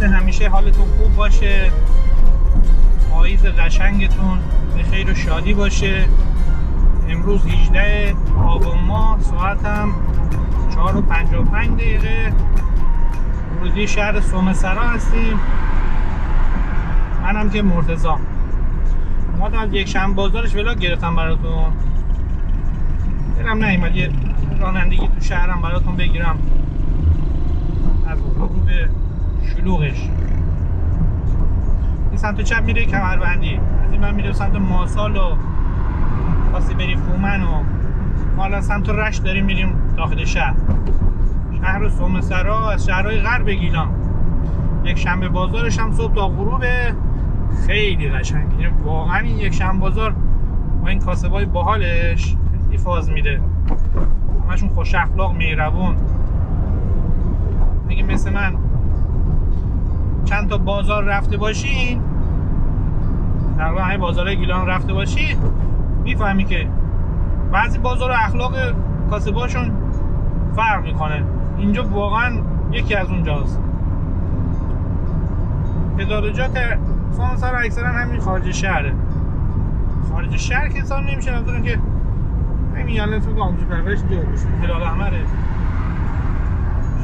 مثل همیشه حالتون خوب باشه، پاییز قشنگتون به خیر و شادی باشه. امروز 18 آبان ماه، ساعت هم 4:55 ورودی شهر سومسرا هستیم. منم که مرتضی. ما از یک شنبه بازارش ولاگ گرفتم براتون. دلم نیومد یه رانندگی تو شهرم براتون بگیرم از غروب شلوغش. این سمت چپ میره کمربندی، از این من میره سمت ماسال و خاصی بری فومن و حالا سمت رشت داریم میریم داخل شهر. شهر سومسرا از شهرهای غرب گیلان. یک شنبه بازارش هم صبح تا غروب خیلی قشنگه. واقعا این یک شنبه بازار با این کاسبای باحالش خیلی فاز میده، همشون خوش اخلاق، مهربون. اگه مثل من چند تا بازار رفته باشین، تقریبا همه بازارهای گیلان رفته باشی، میفهمی که بعضی بازار اخلاق کاسباشون فرق میکنه. اینجا واقعا یکی از اونجاست. ادارجات سومسرا اکثرا همین خارج شهره. خارج شهر که انسان نمیشه نظرم که همین الان تو گامجو پرورش اینجا بشه. هلال احمره،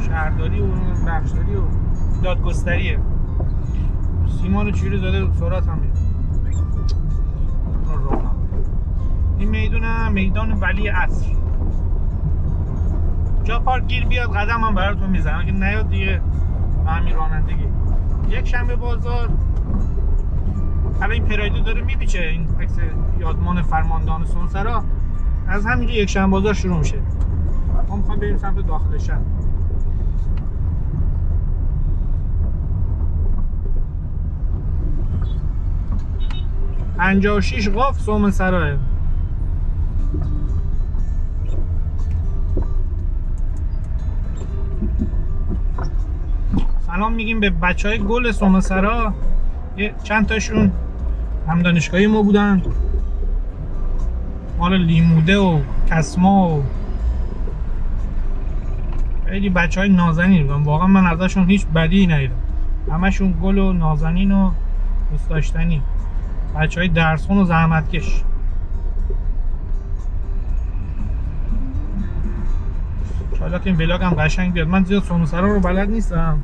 شهرداری و بخشداری و دادگستریه. سیمان چیری زده سرعت هم میده. این میدان ولی عصر. جا پارک گیر بیاد قدم هم براتون میزنم، اگه نیاد دیگه همین رانندگی. یک شنبه بازار الان این پرایدو داره میپیچه. این عکس یادمان فرماندهان سومسرا از همینجا یک شنبه بازار شروع میشه. ما میخوایم بریم سمت داخل شهر. پنجاه و شیش قاف سومسراه. سلام میگیم به بچهای گل سومسرا. یه چند تاشون هم دانشگاهی ما بودن، مال لیموده و کسما و خیلی بچهای نازنین بودن. واقعا من ازشون هیچ بدی ندیدم، همشون گل و نازنین و دوست داشتنی، بچهای درسخون و زحمتکش. انشالله که این ولاگ هم قشنگ بیاد. من زیاد سومسرا رو بلد نیستم،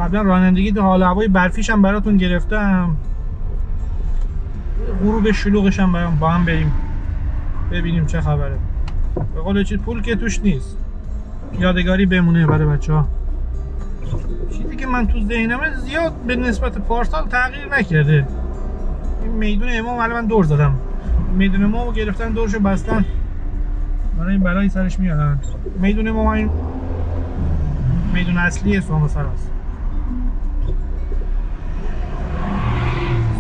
قبلا رانندگی تو حال هوای برفیش هم براتون گرفتم. غروب شلوغش هم با هم بریم ببینیم چه خبره. به قول چیز پول که توش نیست، یادگاری بمونه برای بچه‌ها. چیزی که من تو ذهنمه زیاد به نسبت پارسال تغییر نکرده. این میدون امام الان من دور زدم، میدون امامو گرفتن دورشو بستن، برای این بلایی سرش میارن. میدون امام این میدون اصلی سومسرا است.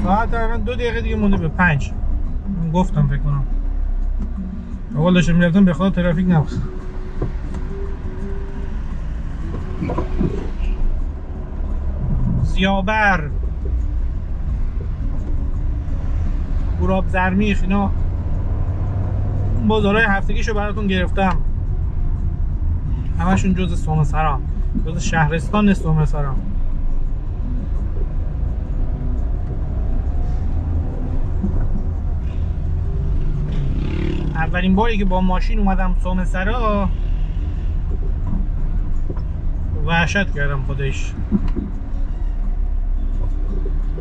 ساعت تقریبا 2 دقیقه دیگه مونده به 5. من گفتم فکر کنم اول داشتم میرفتم به خدا ترافیک نبود. زیابر، گراب زرمیخ، اینا اون بازارهای هفتگیشو براتون گرفتم. همشون جز سومسرا، جز شهرستان سومسرا. اولین باری که با ماشین اومدم سومسرا وحشت کردم خودش.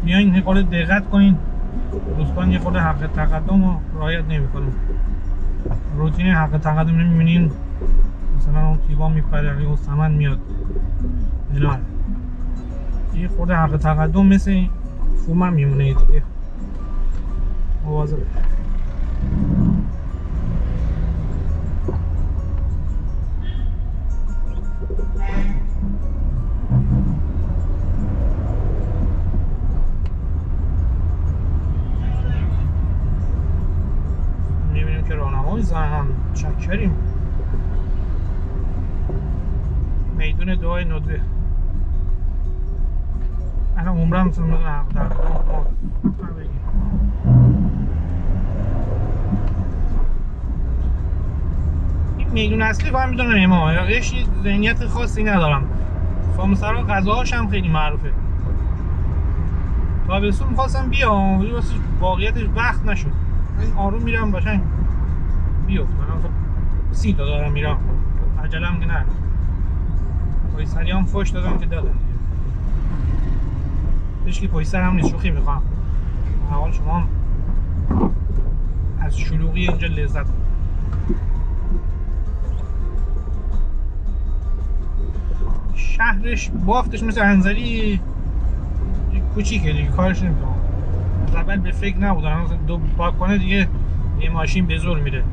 میایین یه خورده دقت کنین، دوستان یه خورده حق تقدم رو رعایت نمی‌کنن. روتین حق تقدم نمی‌بینین، مثلا اون تیبا میپره و سمن میاد. نه یه خورده حق تقدم مثل فومن میمونه دیگه. مواظب. میبینیم که راهنمای زن چکریم. میدون دعای ندوه. الان عمرم سن میدون حق تقدم میدون اصلی فهم میدونم امام، هیچ ذهنیت خاصی ندارم. سامسرا غذاهاش هم خیلی معروفه. تابستون میخواستم بیام ولی واسه واقعیتش وقت نشد. این آروم میرم باشن بیفتم. خب 30 تا دارم میرم، عجلم که نه. پای سری هم فوش دادم که دادن هیچکی پای سر هم نیست، شوخی میخوام. حال شما هم از شلوغی اینجا لذت کنید. شهرش بافتش مثل انزلی کوچیکه دیگه، کارش نمیتونم. از اول به فکر نبودم مثلا دو پاک کنه دیگه یه ماشین به زور میره.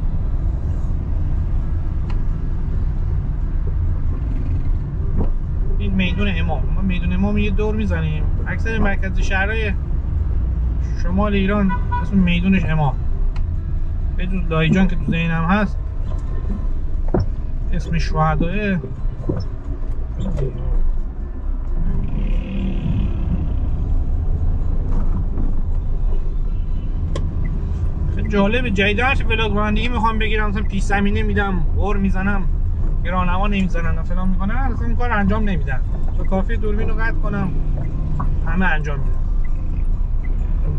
این میدون امام، ما میدون امام یه دور میزنیم. اکثر مرکز شهرهای شمال ایران اسم میدونش امام، به جز لایجان که تو ذهنم هست اسم شهداه. خیلی جالبه. جدیدا هرچی ولاگ رانندگی میخوام بگیرم مثلا پیش زمینه میدم، غور میزنم، راهنما نمیزنن، فلان میکنن، اصلا این کار انجام نمیدن. تو کافی دوربین رو قطع کنم همه انجام میدن.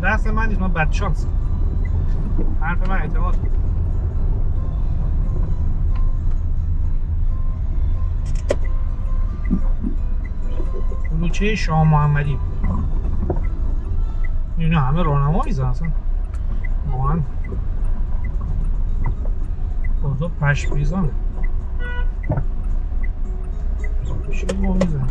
دست من نیست، من بدشانسم. حرف من اعتماد. کلوچه شاه محمدی اینا همه راهنما میزنن اصلا واقعا اوضاع پشم‌ریزانه. چی ما میزنن؟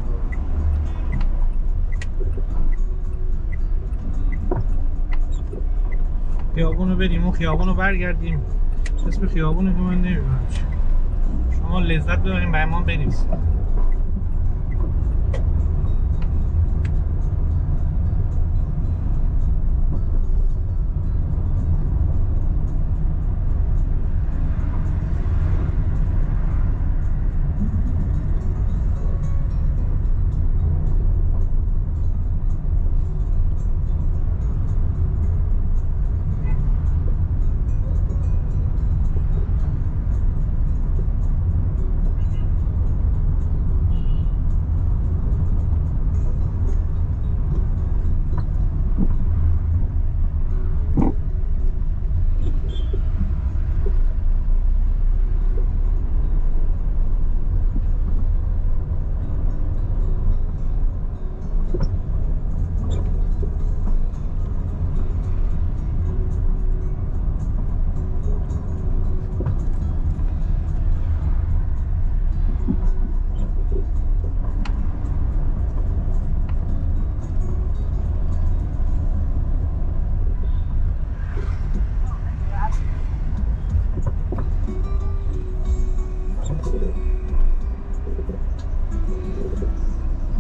خیابون رو بریم و خیابون رو برگردیم. اسم خیابون که من نمیدونم. شما لذت ببریم برای ما بنویسید.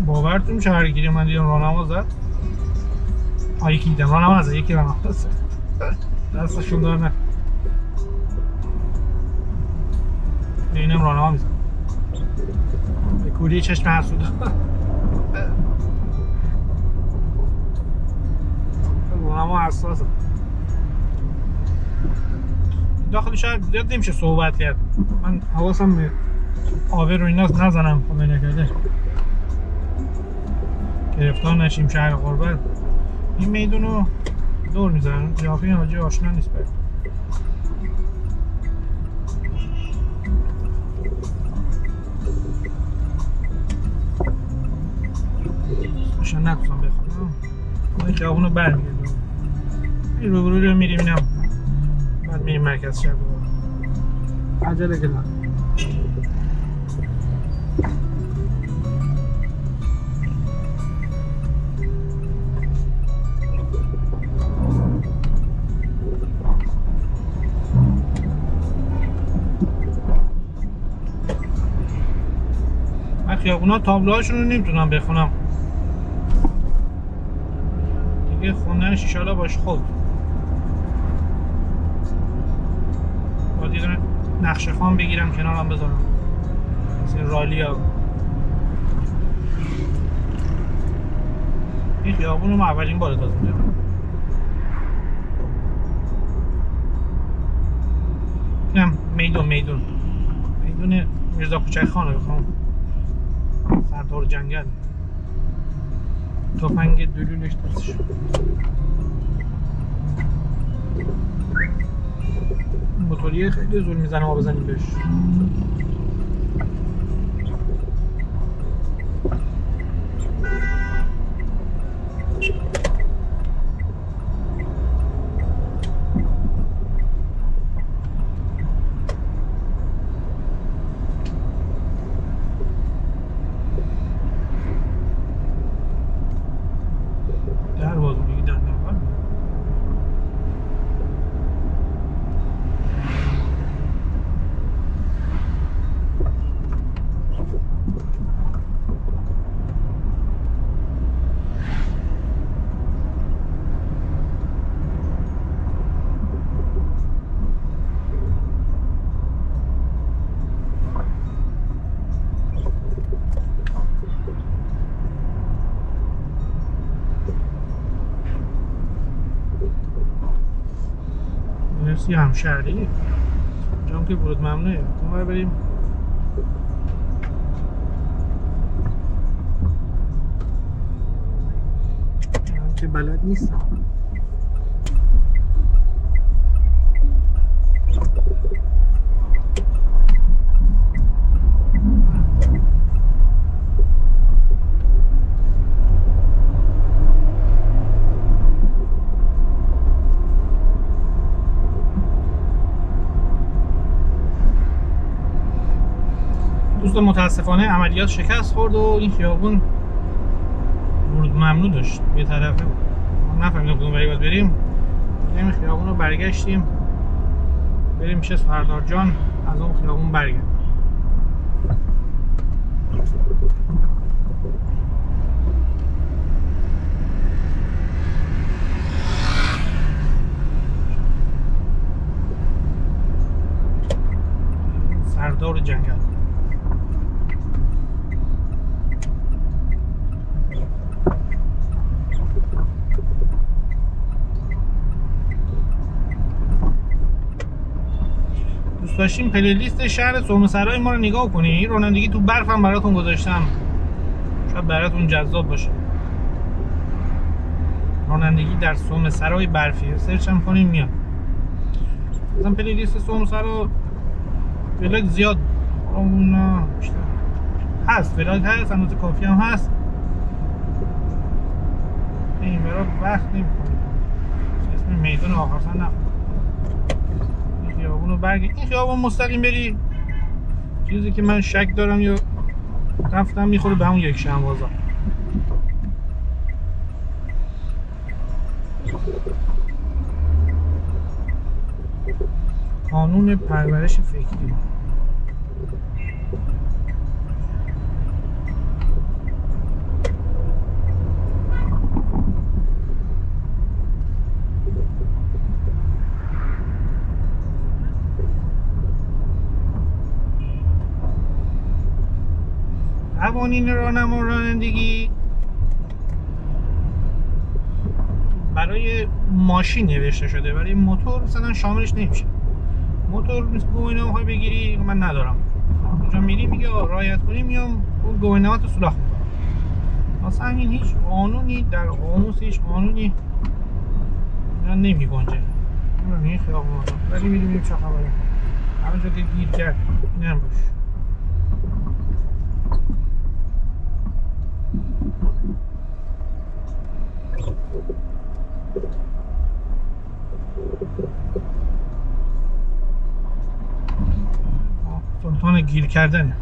باورتون میشه هر گیری من دیدم راهنما زد. یکی دیدم راهنما نزد، یکی راهنما زد. دستشون دار نه. اینم راهنما میزد. به کوری چشم حسود. راهنما حساسه. داخل شهر زیاد نمیشه صحبت کرد. من حواسم به آوه رو اینا نزنم خدا نکرده گرفتار نشیم شهر غربت. این میدون رو دور میزنن. قیافه این حاجی آشنا نیست برد. اسمشن نتونم بخونم. این خیابون رو برمیگردم. این روبروی رو میریم اینم بعد میریم مرکز شهر دوباره. عجله گلم. خیابونا تابلوهاشون رو نمیتونم بخونم دیگه، خوندنش ایشالا باش خود باید یه دونه نقشه خان بگیرم کنارم بذارم مثل رالیا. این خیابون رو ما اولین بار تازه میدونم. اینم میدون میدون میرزا کوچک خان رو بخوام. سردار جنگل تفنگ دلولش دستش. موتوریه خیلی زور میزنه ما بزنیم بهش. در بازونی در نقل مرسی همشهری جام که ورود ممنوعه. ما بریم من که بلد نیستم. دوستان متاسفانه عملیات شکست خورد و این خیابون ورود ممنوع داشت یه طرفه. ما نفهمیدم کدوم وری باید بریم. این خیابون رو برگشتیم بریم میشه سردار جان از اون خیابون برگردیم. سردار جنگل داشتیم. پلیلیست شهر سرمسرای ما رو نگاه کنید. این رانندگی تو برف هم براتون گذاشتم، شاید براتون جذاب باشه. رانندگی در سرمسرای برفی سرچ هم کنیم میاد. مثلا پلیلیست سرمسرا ولاگ زیاد اون بیشتر هست، ولاگ هست، اندازه کافی هم هست. این برای وقت نمی‌کنیم. اسم میدان آخرسان نه خیابون رو برگرد. این خیابون مستقیم بری چیزی که من شک دارم یا رفتم میخوره به همون یک شنبازا. قانون پرورش فکری قوانین رانندگی برای ماشین نوشته شده، برای موتور مثلا شاملش نمیشه. موتور مثل گواهینامه بگیری من ندارم، اونجا میری میگه رعایت کنی، میام اون گواهینامه رو سوراخ میکنم. واسه همین هیچ قانونی در قاموس هیچ قانونی نمی گنجه. این خیابون ولی میریم چه خبره. همه جا که گیر کرد اینم باش. سلطان گیر کردن.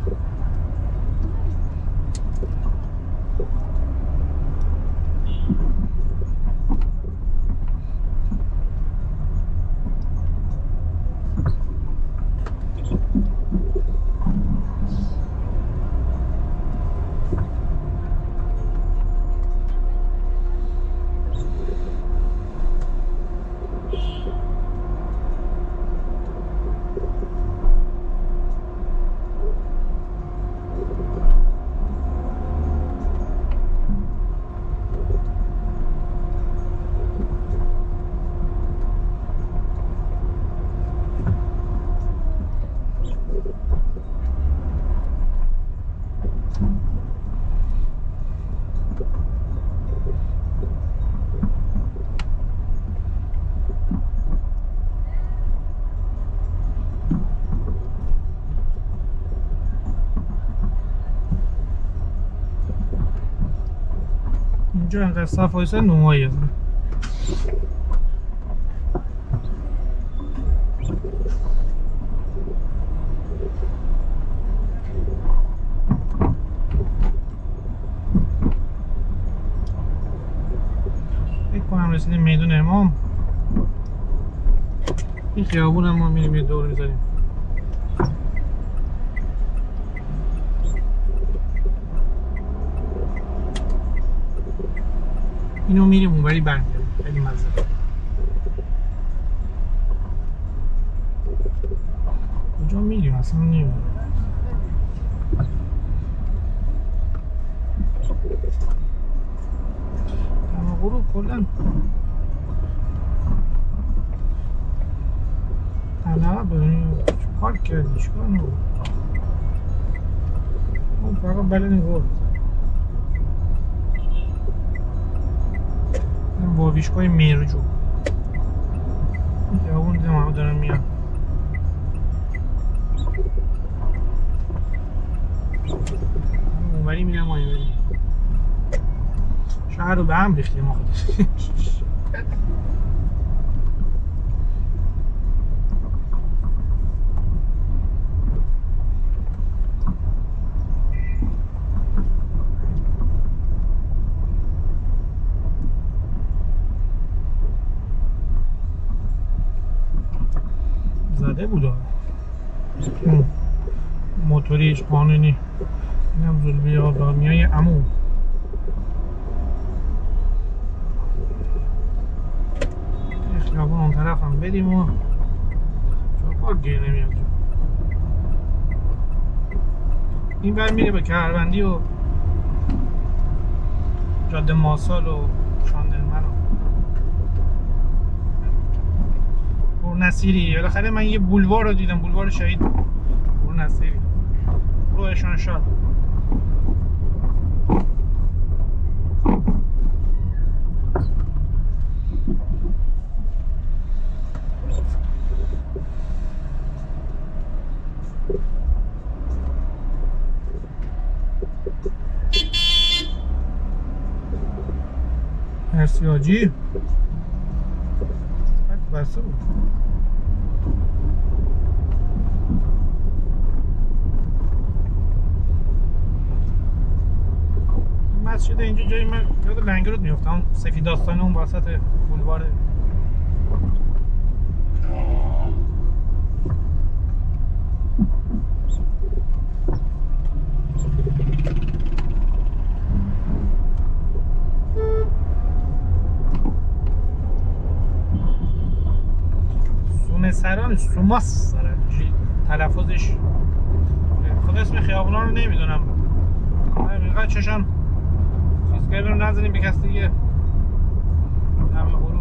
اینجا انقدر صفایی سر نوعی هست. فکر کنم رسیدیم میدون امام. این خیابون هم ما میریم یه دور میزنیم. اینو میریم اونوری برمیگردیم. خیلی مزه. کجا میریم اصلا نمیدونم. اما غروب کلا علاقه بریم پارک کردی چیکار نبود. اون فقط بلد نگرد با ویشکای میرجو یا اون دیدم همه دارن میان. اونوری میرم ما اینوری شهر رو به هم ریختیم ما خودش. زده بود موتوریش قانونی. اینم زلبی آبادانیای عمو. خیابون اون طرف هم بریم و پاک گیر نمیاد. این بر میره به کهروندی و جاده ماسال و شاندرمن و نصیری. بالاخره من یه بولوار رو دیدم، بولوار شهید نصیری رو اشان شاد. مرسی آجی. بسته بود. مسجد اینجا جایی من یاد لنگرود میفتم. سفید داستان اون وسط بولواره. سران سوماس داره تلفظش. خود اسم خیابونا رو نمیدونم. اینقدر چشم چیز کردیم نزنیم به کسی دیگه. همه غروب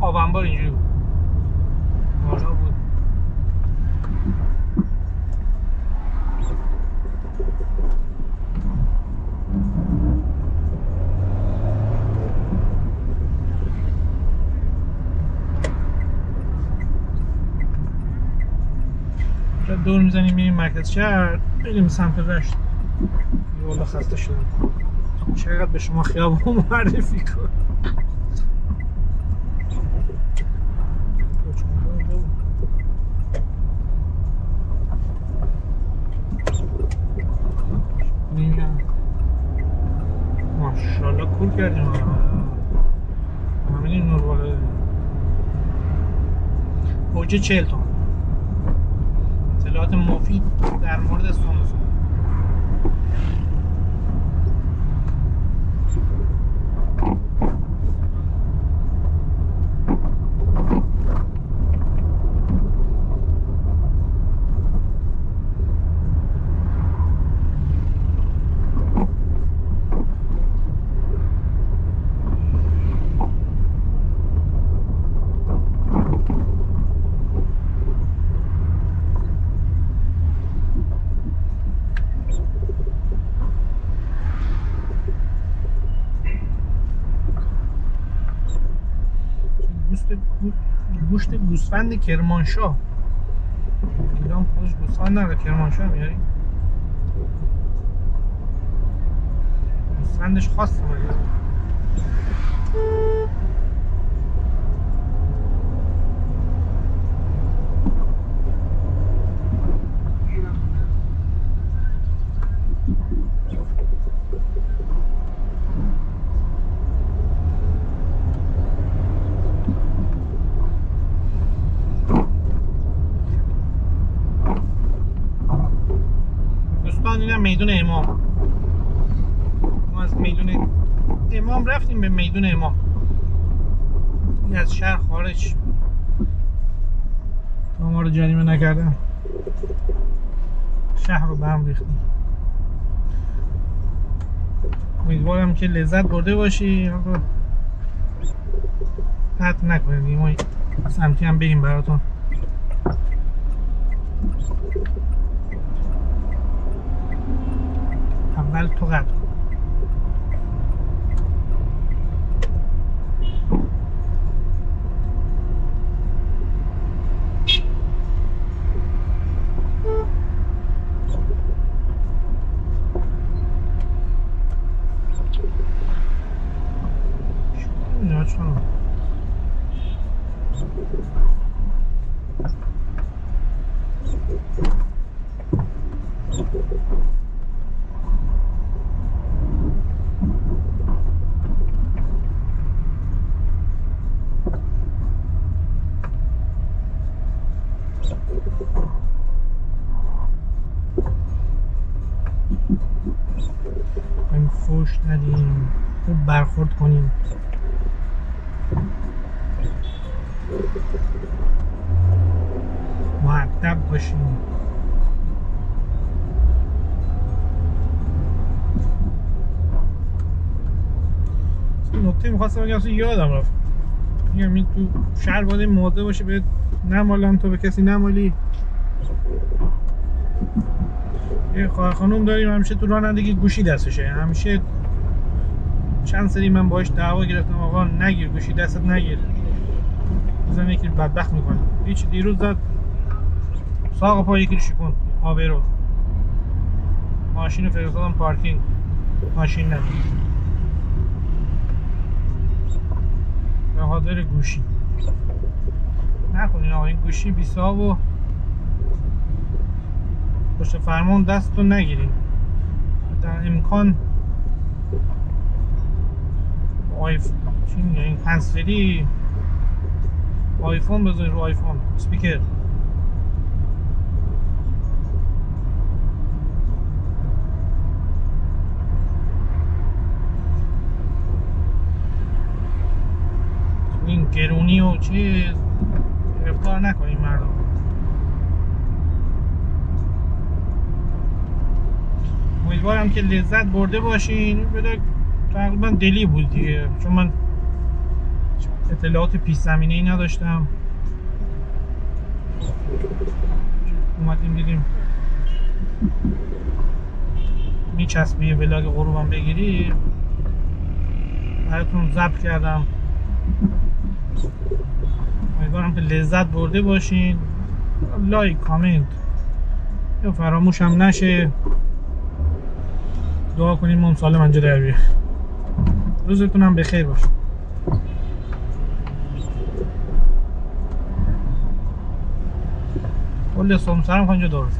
آبانبار اینجوری بود. بالا بود. دور میزنیم میریم مرکز شهر، بریم سمت رشت. والا خسته شدم. چقدر به شما خیابون معرفی کنم. ماشاءالله کول کردیم. همین این نور بالا اوج 40 تومن. اطلاعات مفید در مورد سوموس. گوشت گوسفند کرمانشاه. ایران خودش گوسفند نداره، کرمانشاه میاری گوسفندش خاصه مگه. اینم میدون امام. ما از میدون امام رفتیم به میدون امام. این از شهر خارج تا ما رو جریمه نکردن، شهر رو به هم ریختیم. امیدوارم که لذت برده باشی. قطع نکنید، ما سمتی هم بگیم براتون. اول تو قطع کن. چون این فوش ندیم، خوب برخورد کنیم. مؤدب باشیم. نکته میخواستم بگم اصلا یادم رفت. میگم این تو شهر باید مواظب باشه به نمالن، تو به کسی نمالی. یه خواهر خانوم داریم همیشه تو رانندگی گوشی دستشه، همیشه چند سری من باهاش دعوا گرفتم آقا نگیر گوشی دستت نگیر، بزن یکی بدبخت میکنه. هیچ دیروز زد ساق پا یکی رو شکن آبرو، ماشین رو فرستادم پارکینگ، ماشین ندید به خاطر گوشی. نکنین آقا این گوشی بی‌صاحب و پشت فرمان دستتو نگیرین. در امکان چی میگه این هندزفری آیفون بذارین رو آیفون اسپیکر. این گرونی و چیز گرفتار نکنین مردم. امیدوارم که لذت برده باشین. بده تقریبا دلی بود دیگه، چون من اطلاعات پیش زمینه ای نداشتم. اومدیم دیدیم میچسبی ولاگ غروبم بگیری، براتون ضبط کردم. امیدوارم که لذت برده باشین. لایک، کامنت یا فراموش هم نشه. دعا کنیم ما سالم انجا در بیه. روزتون هم بخیر باشه. کل سمسرم کنجا درست